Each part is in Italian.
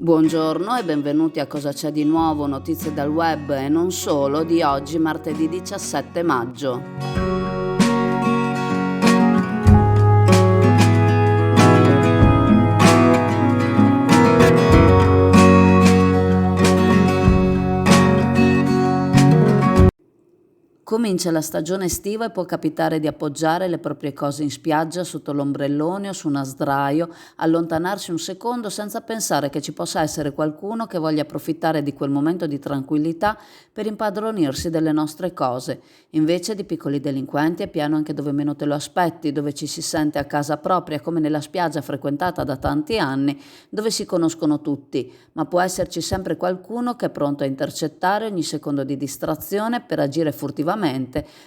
Buongiorno e benvenuti a Cosa c'è di nuovo, notizie dal web e non solo di oggi, martedì 17 maggio. Comincia la stagione estiva e può capitare di appoggiare le proprie cose in spiaggia sotto l'ombrellone o su una sdraio, allontanarsi un secondo senza pensare che ci possa essere qualcuno che voglia approfittare di quel momento di tranquillità per impadronirsi delle nostre cose. Invece di piccoli delinquenti è pieno anche dove meno te lo aspetti, dove ci si sente a casa propria, come nella spiaggia frequentata da tanti anni, dove si conoscono tutti, ma può esserci sempre qualcuno che è pronto a intercettare ogni secondo di distrazione per agire furtivamente,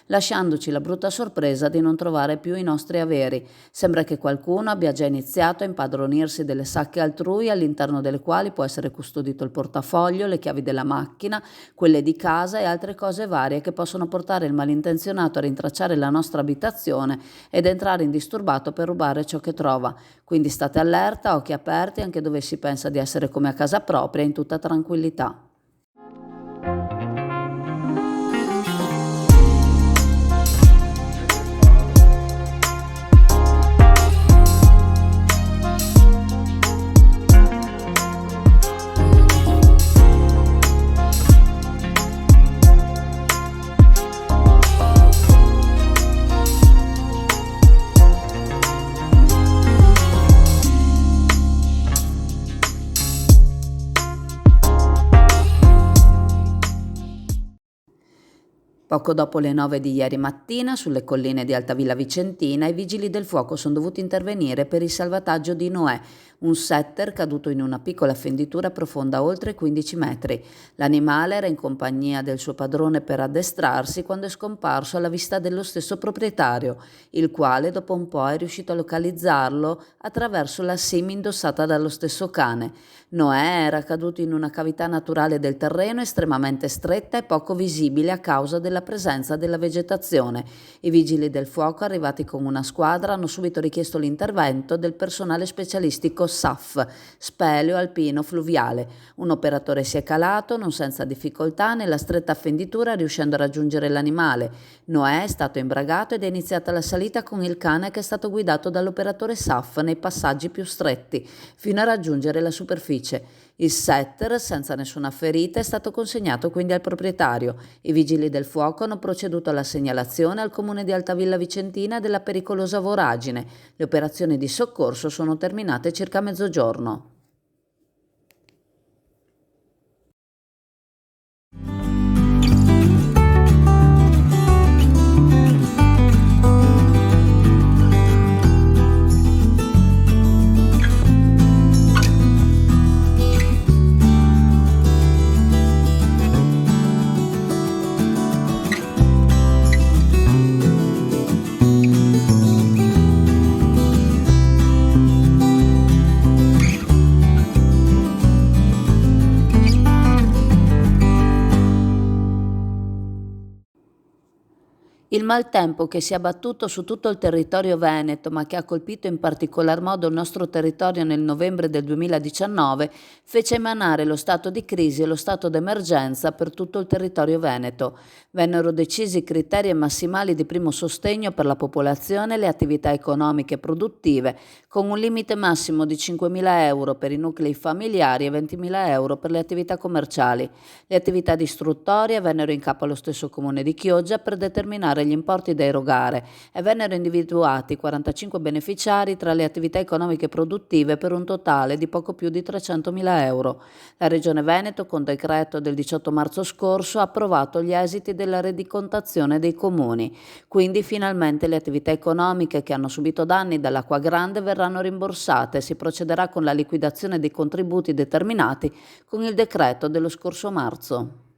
lasciandoci la brutta sorpresa di non trovare più i nostri averi. Sembra che qualcuno abbia già iniziato a impadronirsi delle sacche altrui, all'interno delle quali può essere custodito il portafoglio, le chiavi della macchina, quelle di casa e altre cose varie che possono portare il malintenzionato a rintracciare la nostra abitazione ed entrare indisturbato per rubare ciò che trova. Quindi state allerta, occhi aperti anche dove si pensa di essere come a casa propria, in tutta tranquillità. Poco dopo le 9 di ieri mattina, sulle colline di Altavilla Vicentina, i vigili del fuoco sono dovuti intervenire per il salvataggio di Noè, un setter caduto in una piccola fenditura profonda oltre 15 metri. L'animale era in compagnia del suo padrone per addestrarsi quando è scomparso alla vista dello stesso proprietario, il quale dopo un po' è riuscito a localizzarlo attraverso la SIM indossata dallo stesso cane. Noè era caduto in una cavità naturale del terreno estremamente stretta e poco visibile a causa della presenza della vegetazione. I vigili del fuoco, arrivati con una squadra, hanno subito richiesto l'intervento del personale specialistico SAF, Speleo Alpino Fluviale. Un operatore si è calato, non senza difficoltà, nella stretta fenditura, riuscendo a raggiungere l'animale. Noè è stato imbragato ed è iniziata la salita con il cane, che è stato guidato dall'operatore SAF nei passaggi più stretti, fino a raggiungere la superficie. Il setter, senza nessuna ferita, è stato consegnato quindi al proprietario. I vigili del fuoco hanno proceduto alla segnalazione al comune di Altavilla Vicentina della pericolosa voragine. Le operazioni di soccorso sono terminate circa a mezzogiorno. Il maltempo che si è abbattuto su tutto il territorio veneto, ma che ha colpito in particolar modo il nostro territorio nel novembre del 2019, fece emanare lo stato di crisi e lo stato d'emergenza per tutto il territorio veneto. Vennero decisi i criteri massimali di primo sostegno per la popolazione e le attività economiche e produttive, con un limite massimo di 5.000 euro per i nuclei familiari e 20.000 euro per le attività commerciali. Le attività di istruttoria vennero in capo allo stesso comune di Chioggia per determinare gli importi da erogare e vennero individuati 45 beneficiari tra le attività economiche produttive per un totale di poco più di 300.000 euro. La Regione Veneto, con decreto del 18 marzo scorso, ha approvato gli esiti della rendicontazione dei comuni. Quindi finalmente le attività economiche che hanno subito danni dall'acqua grande verranno rimborsate e si procederà con la liquidazione dei contributi determinati con il decreto dello scorso marzo.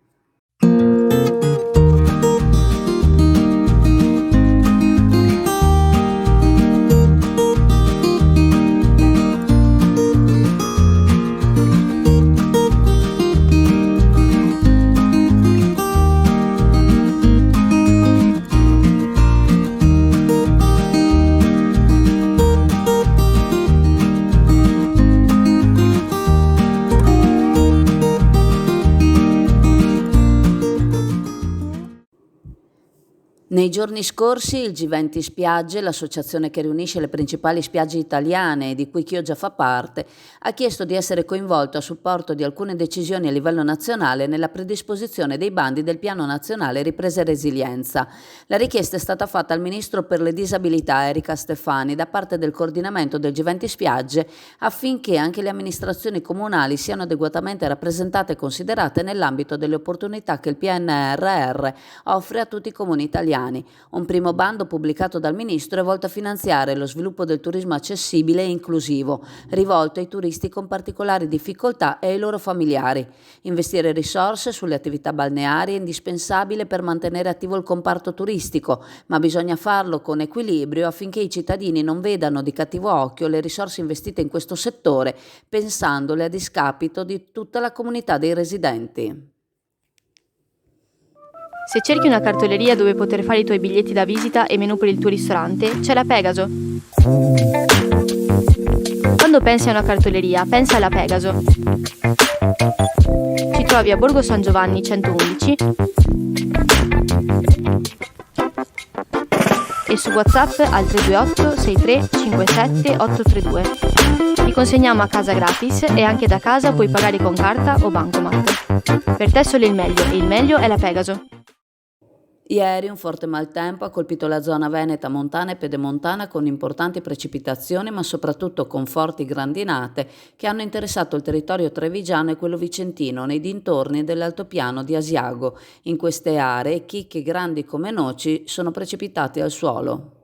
Nei giorni scorsi il G20 Spiagge, l'associazione che riunisce le principali spiagge italiane e di cui Chioggia fa parte, ha chiesto di essere coinvolto a supporto di alcune decisioni a livello nazionale nella predisposizione dei bandi del Piano Nazionale Ripresa e Resilienza. La richiesta è stata fatta al Ministro per le Disabilità Erika Stefani da parte del coordinamento del G20 Spiagge affinché anche le amministrazioni comunali siano adeguatamente rappresentate e considerate nell'ambito delle opportunità che il PNRR offre a tutti i comuni italiani. Un primo bando pubblicato dal Ministro è volto a finanziare lo sviluppo del turismo accessibile e inclusivo, rivolto ai turisti con particolari difficoltà e ai loro familiari. Investire risorse sulle attività balneari è indispensabile per mantenere attivo il comparto turistico, ma bisogna farlo con equilibrio affinché i cittadini non vedano di cattivo occhio le risorse investite in questo settore, pensandole a discapito di tutta la comunità dei residenti. Se cerchi una cartoleria dove poter fare i tuoi biglietti da visita e menù per il tuo ristorante, c'è la Pegaso. Quando pensi a una cartoleria, pensa alla Pegaso. Ci trovi a Borgo San Giovanni 111 e su WhatsApp al 328 63 57 832. Ti consegniamo a casa gratis e anche da casa puoi pagare con carta o bancomat. Per te solo il meglio e il meglio è la Pegaso. Ieri un forte maltempo ha colpito la zona veneta, montana e pedemontana con importanti precipitazioni, ma soprattutto con forti grandinate che hanno interessato il territorio trevigiano e quello vicentino nei dintorni dell'altopiano di Asiago. In queste aree chicche grandi come noci sono precipitati al suolo.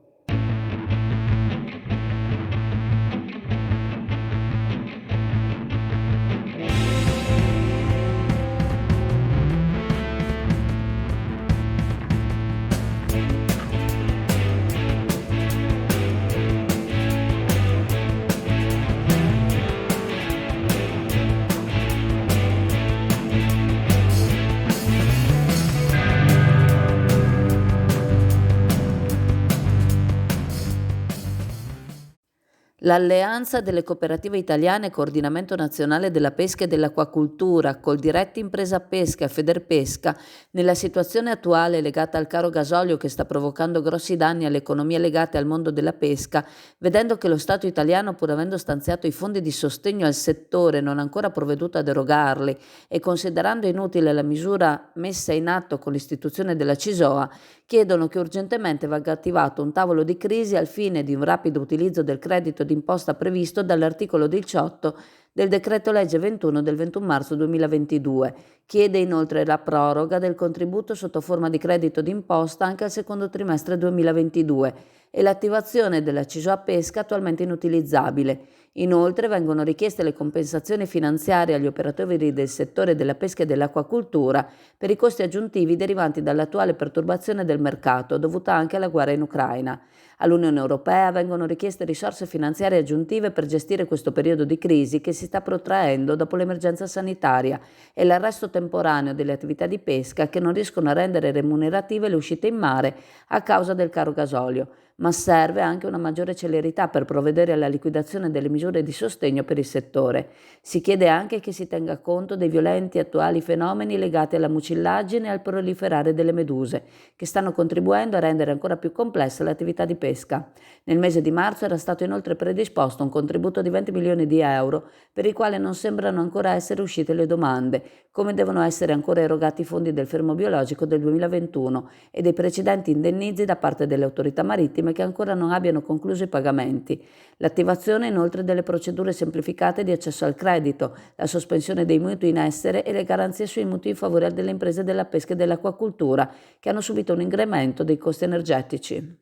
L'Alleanza delle Cooperative Italiane e Coordinamento Nazionale della Pesca e dell'Acquacultura, Coldiretti Impresa Pesca e Federpesca, nella situazione attuale legata al caro gasolio che sta provocando grossi danni alle economie legate al mondo della pesca, vedendo che lo Stato italiano, pur avendo stanziato i fondi di sostegno al settore, non ha ancora provveduto ad erogarli e considerando inutile la misura messa in atto con l'istituzione della CISOA, chiedono che urgentemente venga attivato un tavolo di crisi al fine di un rapido utilizzo del credito d'imposta previsto dall'articolo 18 del decreto legge 21 del 21 marzo 2022. Chiede inoltre la proroga del contributo sotto forma di credito d'imposta anche al secondo trimestre 2022 e l'attivazione della CISOA Pesca attualmente inutilizzabile. Inoltre vengono richieste le compensazioni finanziarie agli operatori del settore della pesca e dell'acquacultura per i costi aggiuntivi derivanti dall'attuale perturbazione del mercato dovuta anche alla guerra in Ucraina. All'Unione Europea vengono richieste risorse finanziarie aggiuntive per gestire questo periodo di crisi che si sta protraendo dopo l'emergenza sanitaria e l'arresto temporaneo delle attività di pesca che non riescono a rendere remunerative le uscite in mare a causa del caro gasolio. Ma serve anche una maggiore celerità per provvedere alla liquidazione delle misure di sostegno per il settore. Si chiede anche che si tenga conto dei violenti attuali fenomeni legati alla mucillaggine e al proliferare delle meduse, che stanno contribuendo a rendere ancora più complessa l'attività di pesca. Nel mese di marzo era stato inoltre predisposto un contributo di 20 milioni di euro, per il quale non sembrano ancora essere uscite le domande, come devono essere ancora erogati i fondi del fermo biologico del 2021 e dei precedenti indennizi da parte delle autorità marittime che ancora non abbiano concluso i pagamenti. L'attivazione inoltre delle procedure semplificate di accesso al credito, la sospensione dei mutui in essere e le garanzie sui mutui in favore delle imprese della pesca e dell'acquacultura che hanno subito un incremento dei costi energetici.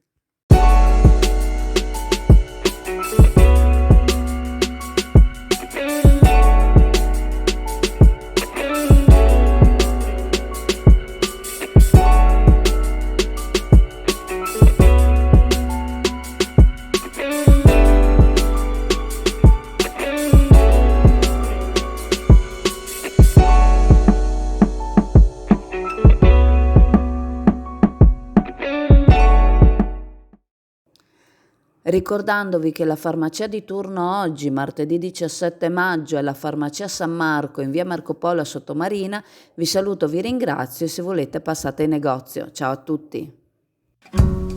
Ricordandovi che la farmacia di turno oggi, martedì 17 maggio, è la farmacia San Marco in via Marco Polo a Sottomarina, vi saluto, vi ringrazio e se volete passate in negozio. Ciao a tutti. ciao!